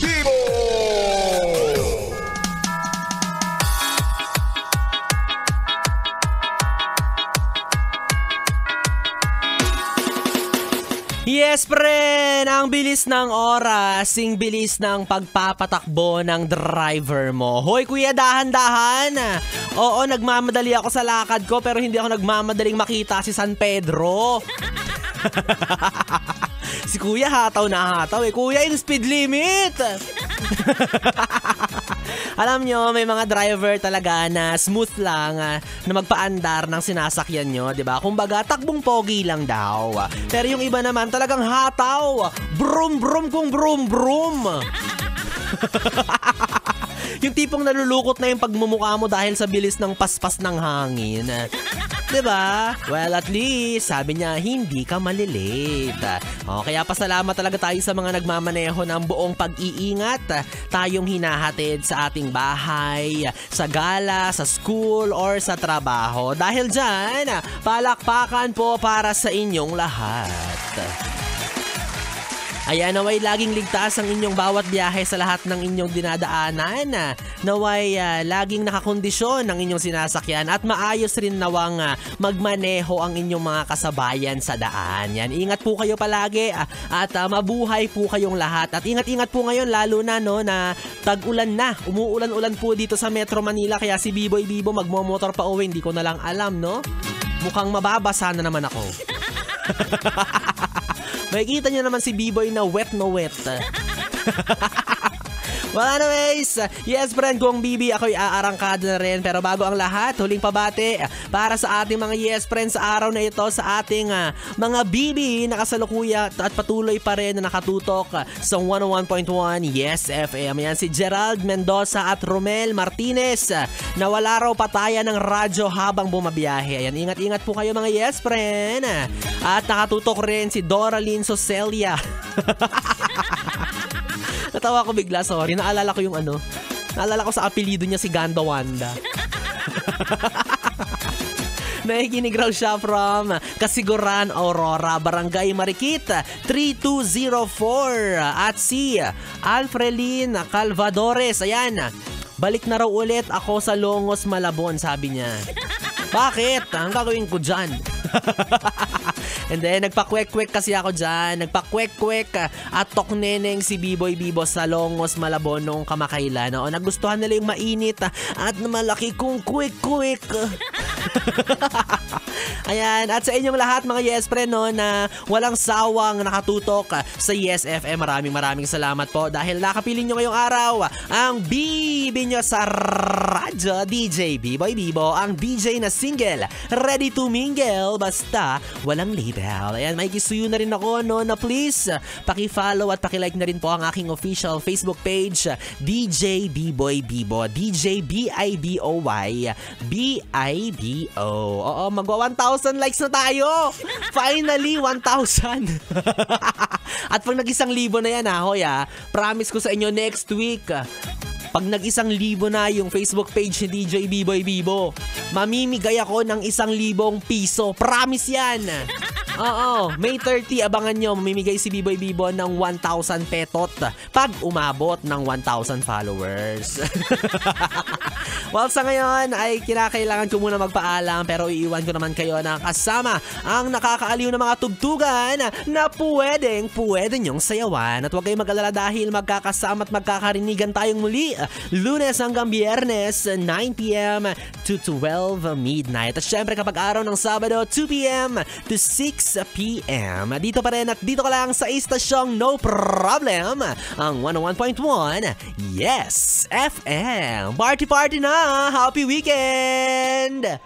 Bibo! Yes, pre! Ang bilis ng oras, sing bilis ng pagpapatakbo ng driver mo. Hoy, kuya, dahan-dahan! Oo, nagmamadali ako sa lakad ko pero hindi ako nagmamadaling makita si San Pedro. Si kuya hataw na hataw eh. Kuya, yung speed limit! Alam nyo, may mga driver talaga na smooth lang na magpaandar ng sinasakyan nyo, diba? Kumbaga, takbong pogi lang daw. Pero yung iba naman talagang hataw. Brum brum kung brum brum. Yung tipong nalulukot na yung pagmumukha mo dahil sa bilis ng paspas ng hangin. Diba? Well, at least, sabi niya, hindi ka malilate. Kaya pasalamat talaga tayo sa mga nagmamaneho ng buong pag-iingat. Tayong hinahatid sa ating bahay, sa gala, sa school, or sa trabaho. Dahil dyan, palakpakan po para sa inyong lahat. Ayan, naway laging ligtas ang inyong bawat biyahe sa lahat ng inyong dinadaanan. Naway laging nakakondisyon ang inyong sinasakyan at maayos rin nawang magmaneho ang inyong mga kasabayan sa daan. Yan, ingat po kayo palagi at mabuhay po kayong lahat. At ingat-ingat po ngayon lalo na no na tag-ulan na. Umuulan-ulan po dito sa Metro Manila kaya si Biboy Bibo magmomotor pa uwi. Hindi ko na lang alam, no? Mukhang mababasa na naman ako. Makikita niyo naman si B-Boy na wet na wet. Well, anyways, yes friend, kung Bibi, ako'y aarangkada na rin. Pero bago ang lahat, huling pabati para sa ating mga yes friends sa araw na ito, sa ating mga Bibi na kasalukuya at patuloy pa rin na nakatutok sa 101.1 Yes FM. Yan si Gerald Mendoza at Romel Martinez na wala raw patayan ng radyo habang bumabiyahe. Ayan, ingat-ingat po kayo mga yes friend. At nakatutok rin si Doralyn Socelia. Natawa ko bigla, sorry. Naalala ko yung naalala ko sa apelido niya si Ganda Wanda. Nakikinig raw siya from Kasiguran, Aurora, Barangay Marikit, 3204. At si Alfrelin Calvadores, ayan, balik na raw ulit ako sa Longos, Malabon, sabi niya. Bakit? Ang gagawin ko dyan? And then, nagpakwek-kwek kasi ako dyan. Nagpakwek-kwek at tokneneng si B-Boy Bibo sa Longos, Malabon noong kamakailan. O, nagustuhan nila yung mainit at malaki kong kwek-kwek. Ayan, at sa inyong lahat mga yes friend no, na walang sawang nakatutok sa Yes FM, maraming salamat po dahil nakapili nyo ngayong araw ang bibi nyo sa radyo, DJ B-Boy Bibo, ang DJ na single, ready to mingle, basta walang label. Ayan, may kisuyo na rin ako no, na please paki-follow at paki-like na rin po ang aking official Facebook page, DJ B-Boy Bibo, DJ B-I-B-O-Y B-I-B-O. Oo, magwa 1,000 likes na tayo. Finally, 1,000. At pag nag-1,000 na yan hoy promise ko sa inyo next week, pag nag-1,000 na yung Facebook page ni DJ B-Boy Bibo, mamimigay ako ng 1,000 piso. Promise yan. Oo, May 30, abangan nyo, mamimigay si B-Boy Bibo ng 1,000 petot pag umabot ng 1,000 followers. Well, sa ngayon ay kinakailangan ko muna magpaalam pero iiwan ko naman kayo na kasama ang nakakaaliw na mga tugtugan na pwede nyong sayawan. At huwag kayong mag-alala dahil magkakasama at magkakarinigan tayong muli Lunes hanggang Biyernes 9 p.m. to 12 midnight. At syempre kapag araw ng Sabado 2 p.m. to 6 p.m. Dito pa rin at dito ka lang sa istasyong No Problem, ang 101.1 Yes FM. Party na! Happy weekend!